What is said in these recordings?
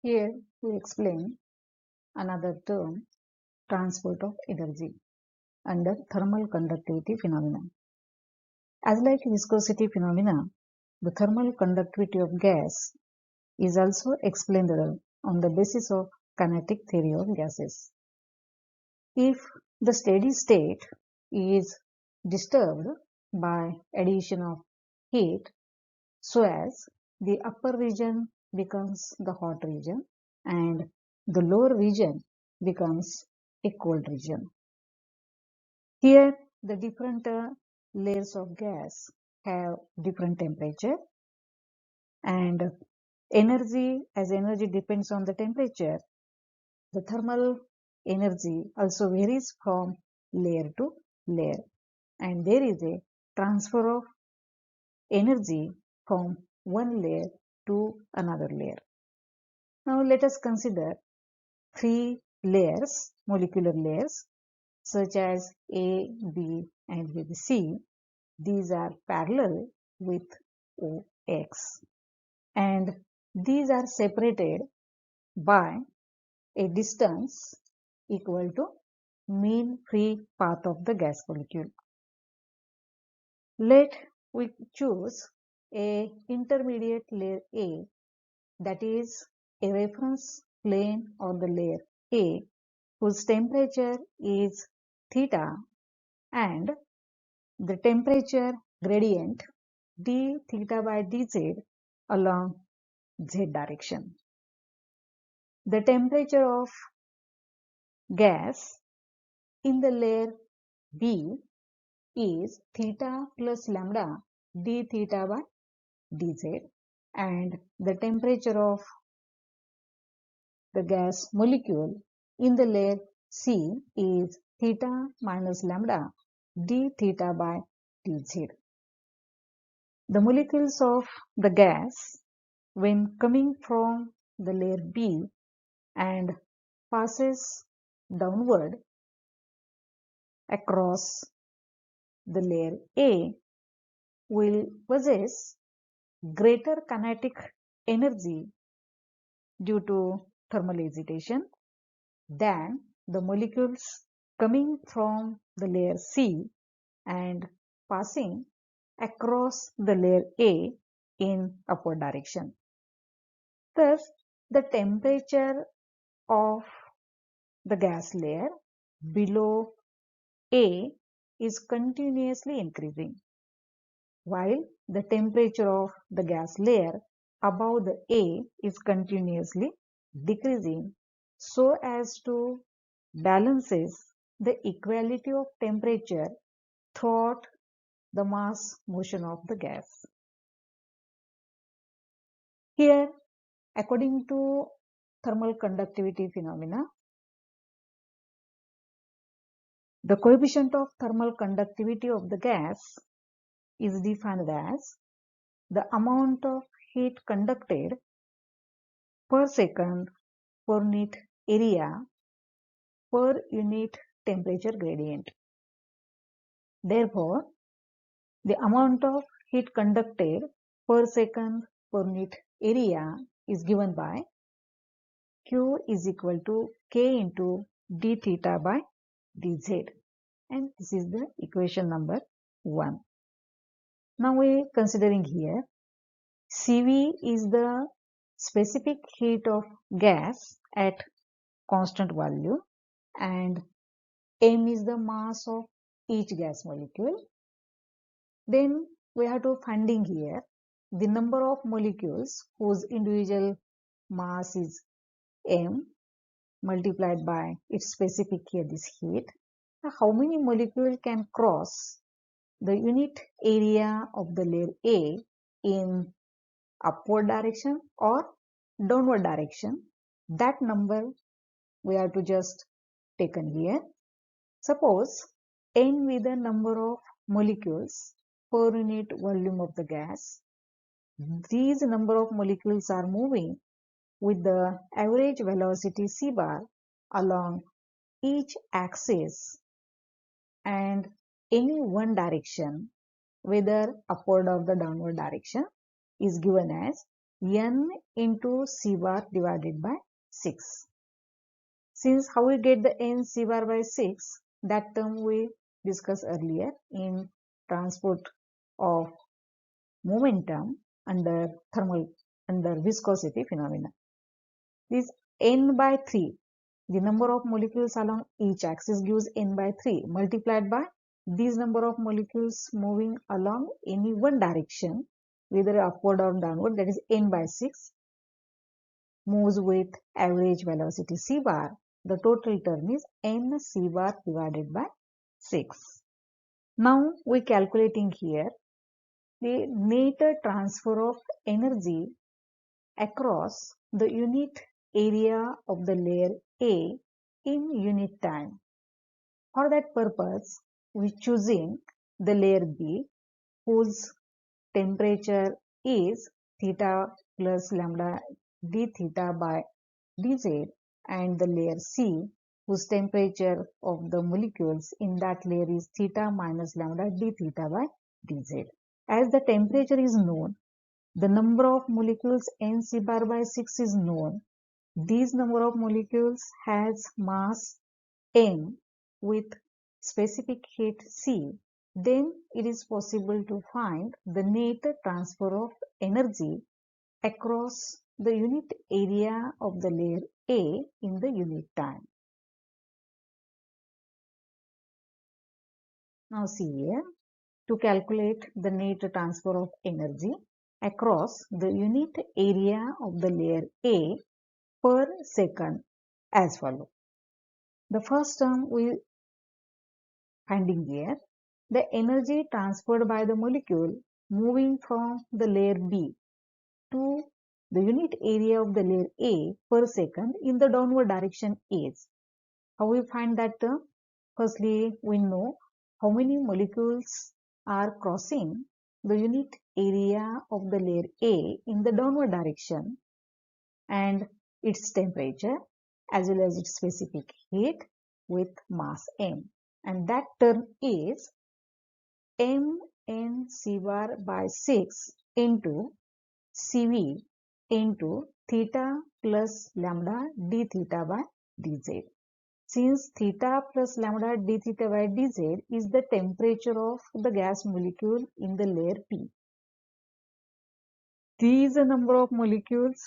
Here we explain another term, transport of energy under thermal conductivity phenomena. As like viscosity phenomena, the thermal conductivity of gas is also explained on the basis of kinetic theory of gases. If the steady state is disturbed by addition of heat, so as the upper region becomes the hot region and the lower region becomes a cold region. Here the different layers of gas have different temperature, and as energy depends on the temperature, the thermal energy also varies from layer to layer, and there is a transfer of energy from one layer to another layer. Now let us consider three layers, molecular layers, such as A, B and maybe C. These are parallel with OX, and these are separated by a distance equal to mean free path of the gas molecule. Let we choose a intermediate layer A, that is a reference plane on the layer A whose temperature is theta and the temperature gradient d theta by dz along z direction. The temperature of gas in the layer B is theta plus lambda d theta by dz, and the temperature of the gas molecule in the layer C is theta minus lambda d theta by dz. The molecules of the gas, when coming from the layer B and passes downward across the layer A, will possess greater kinetic energy due to thermal agitation than the molecules coming from the layer C and passing across the layer A in upward direction. Thus, the temperature of the gas layer below A is continuously increasing, while the temperature of the gas layer above the A is continuously decreasing, so as to balances the equality of temperature throughout the mass motion of the gas. Here, according to thermal conductivity phenomena, the coefficient of thermal conductivity of the gas is defined as the amount of heat conducted per second per unit area per unit temperature gradient. Therefore, the amount of heat conducted per second per unit area is given by Q is equal to K into d theta by dz, and this is the equation number 1. Now we are considering here Cv is the specific heat of gas at constant volume and m is the mass of each gas molecule. Then we have to finding here the number of molecules whose individual mass is m multiplied by its specific here this heat. Now, how many molecules can cross the unit area of the layer A in upward direction or downward direction? That number we have to just taken here. Suppose n with the number of molecules per unit volume of the gas. These number of molecules are moving with the average velocity c bar along each axis and any one direction, whether upward or the downward direction, is given as N into C bar divided by 6. Since how we get the N C bar by 6, that term we discussed earlier in transport of momentum under viscosity phenomena. This N by 3, the number of molecules along each axis gives N by 3 multiplied by these number of molecules moving along any one direction, whether upward or downward, that is N by 6, moves with average velocity C bar. The total term is N C bar divided by 6. Now we calculating here the net transfer of energy across the unit area of the layer A in unit time. For that purpose, we choosing the layer B, whose temperature is theta plus lambda d theta by dz, and the layer C, whose temperature of the molecules in that layer is theta minus lambda d theta by dz. As the temperature is known, the number of molecules N C bar by 6 is known. This number of molecules has mass M with specific heat C. Then it is possible to find the net transfer of energy across the unit area of the layer A in the unit time. Now see here, to calculate the net transfer of energy across the unit area of the layer A per second as follows. The first term we finding here, the energy transferred by the molecule moving from the layer B to the unit area of the layer A per second in the downward direction is. How we find that term? Firstly, we know how many molecules are crossing the unit area of the layer A in the downward direction and its temperature as well as its specific heat with mass M, and that term is mn C bar by 6 into Cv into theta plus lambda d theta by dz. Since theta plus lambda d theta by dz is the temperature of the gas molecule in the layer P. These number of molecules,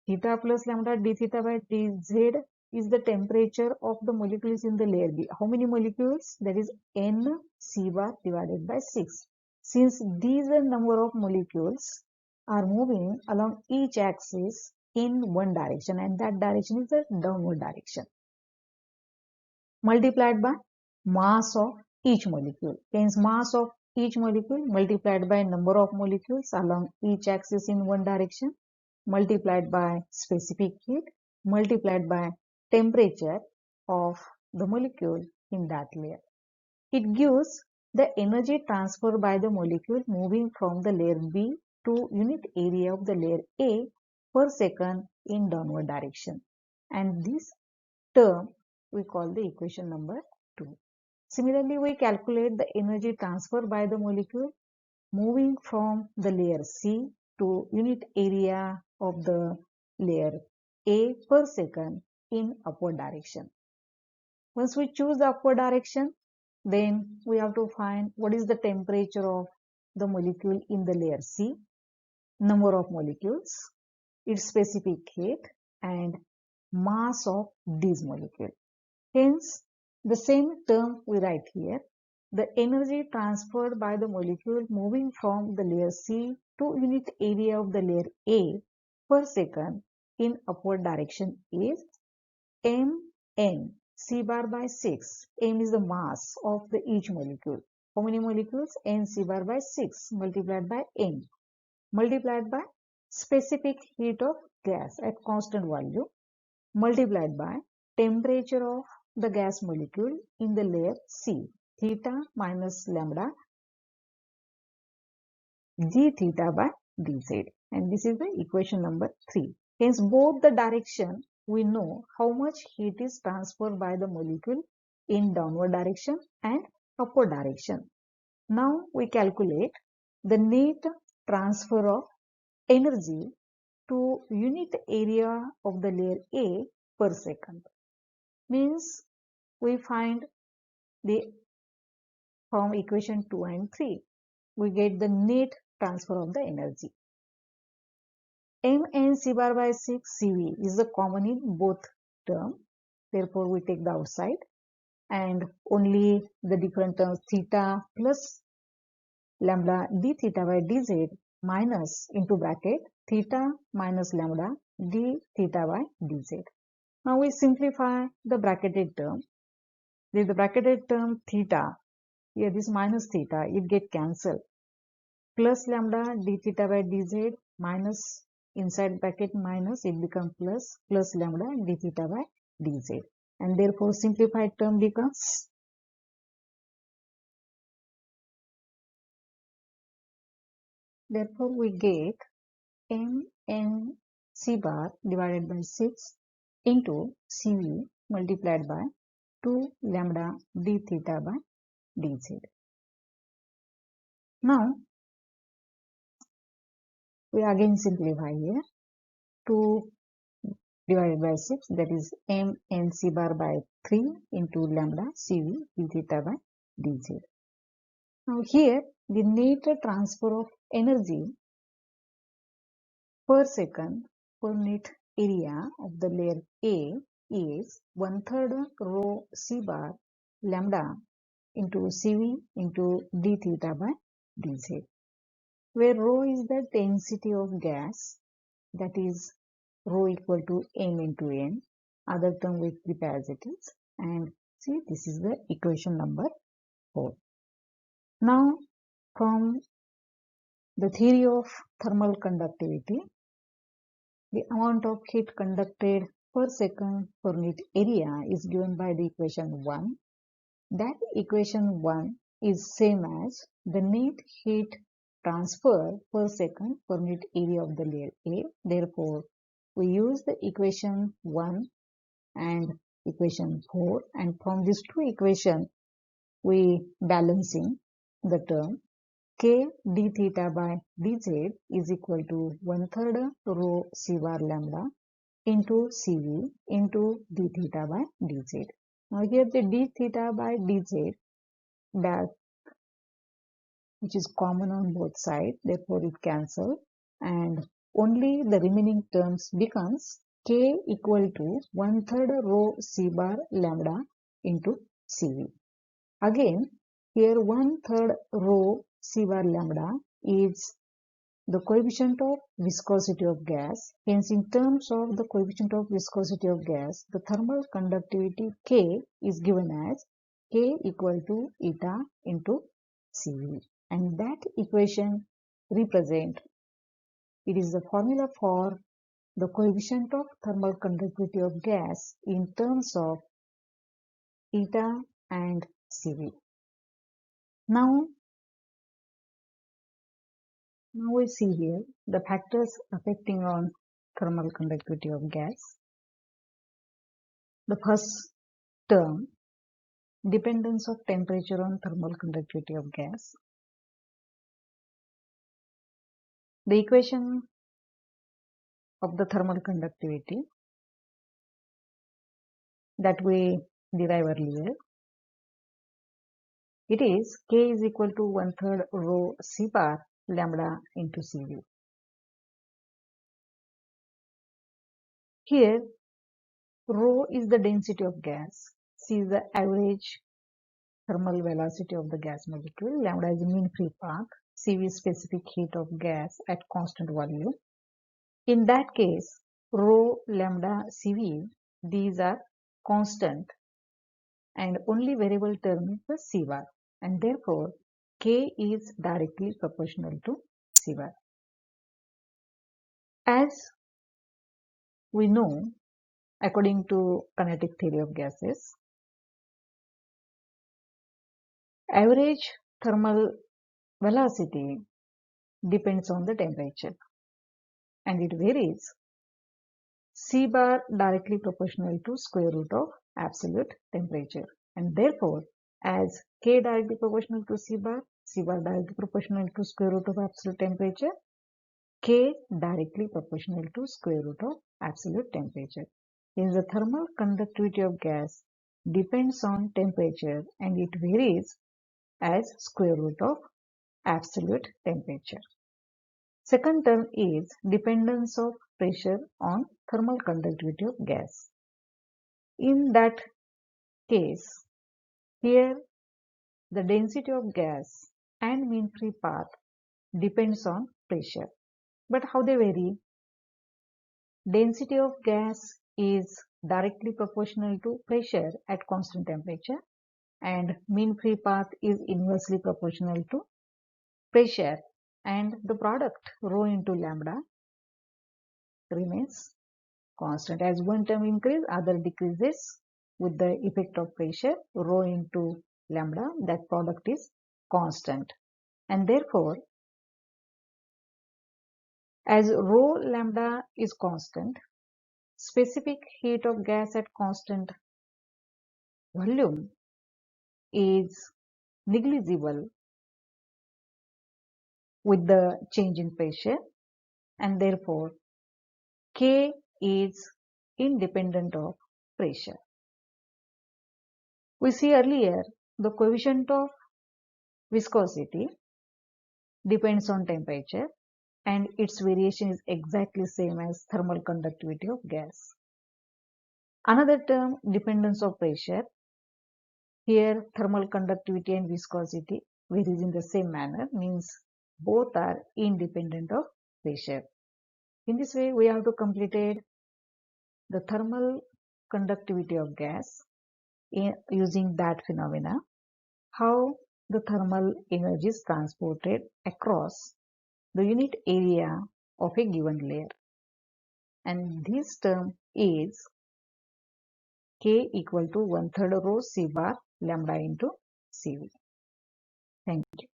theta plus lambda d theta by dz is the temperature of the molecules in the layer B. How many molecules? That is N C bar divided by 6. Since these number of molecules are moving along each axis in one direction, and that direction is the downward direction, multiplied by mass of each molecule. Hence, mass of each molecule multiplied by number of molecules along each axis in one direction, multiplied by specific heat, multiplied by temperature of the molecule in that layer. It gives the energy transfer by the molecule moving from the layer B to unit area of the layer A per second in downward direction. And this term we call the equation number 2. Similarly, we calculate the energy transfer by the molecule moving from the layer C to unit area of the layer A per second in upward direction. Once we choose the upward direction, then we have to find what is the temperature of the molecule in the layer C, number of molecules, its specific heat, and mass of these molecules. Hence, the same term we write here, the energy transferred by the molecule moving from the layer C to unit area of the layer A per second in upward direction is mn C bar by 6. M is the mass of the each molecule. How many molecules? N C bar by 6 multiplied by M multiplied by specific heat of gas at constant value multiplied by temperature of the gas molecule in the layer C, theta minus lambda d theta by dz, and this is the equation number 3. Hence, both the direction we know how much heat is transferred by the molecule in downward direction and upward direction. Now we calculate the net transfer of energy to unit area of the layer A per second. Means we find the from equation 2 and 3, we get the net transfer of the energy. Mn C bar by 6 Cv is the common in both terms. Therefore, we take the outside and only the different terms theta plus lambda d theta by dz minus into bracket theta minus lambda d theta by dz. Now we simplify the bracketed term. This is the bracketed term theta. Here this minus theta, it get cancelled. Plus lambda d theta by dz minus inside bracket minus, it becomes plus lambda d theta by dz. And therefore simplified term becomes therefore we get mn c bar divided by 6 into cv multiplied by 2 lambda d theta by dz. Now we again simplify here. 2 divided by 6, that is mn c bar by 3 into lambda cv d theta by dz. Now here the net transfer of energy per second per net area of the layer A is 1/3 rho c bar lambda into cv into d theta by dz, where rho is the density of gas, that is rho equal to m into n, other term we keep as it is, and see this is the equation number 4. Now from the theory of thermal conductivity, the amount of heat conducted per second per unit area is given by the equation 1. That equation 1 is same as the net heat transfer per second per unit area of the layer A. Therefore, we use the equation 1 and equation 4, and from these two equations we balancing the term k d theta by dz is equal to 1/3 rho c bar lambda into cv into d theta by dz. Now here the d theta by dz that which is common on both sides, therefore it cancels, and only the remaining terms becomes k equal to 1/3 rho c bar lambda into cv. Again here 1/3 rho c bar lambda is the coefficient of viscosity of gas. Hence in terms of the coefficient of viscosity of gas, the thermal conductivity K is given as K equal to eta into Cv, and that equation represent, it is the formula for the coefficient of thermal conductivity of gas in terms of eta and Cv. Now we see here the factors affecting on thermal conductivity of gas. The first term, dependence of temperature on thermal conductivity of gas. The equation of the thermal conductivity that we derive earlier, it is K is equal to 1/3 rho c bar lambda into Cv. Here rho is the density of gas, C is the average thermal velocity of the gas molecule, lambda is mean free path, Cv is specific heat of gas at constant volume. In that case, rho, lambda, Cv, these are constant and only variable term is the C bar, and therefore K is directly proportional to C bar. As we know, according to kinetic theory of gases, average thermal velocity depends on the temperature and it varies. C bar directly proportional to square root of absolute temperature, and therefore as K directly proportional to C bar directly proportional to square root of absolute temperature, K directly proportional to square root of absolute temperature. Since the thermal conductivity of gas depends on temperature and it varies as square root of absolute temperature. Second term is dependence of pressure on thermal conductivity of gas. In that case, here the density of gas and mean free path depends on pressure. But how they vary? Density of gas is directly proportional to pressure at constant temperature and mean free path is inversely proportional to pressure, and the product rho into lambda remains constant. As one term increases, other decreases with the effect of pressure. Rho into lambda, that product is constant, and therefore as rho lambda is constant, specific heat of gas at constant volume is negligible with the change in pressure, and therefore K is independent of pressure. We see earlier the coefficient of viscosity depends on temperature and its variation is exactly same as thermal conductivity of gas. Another term, dependence of pressure. Here thermal conductivity and viscosity varies in the same manner, means both are independent of pressure. In this way we have to completed the thermal conductivity of gas using that phenomena, how the thermal energy is transported across the unit area of a given layer, and this term is K equal to 1/3 rho C bar lambda into Cv. Thank you.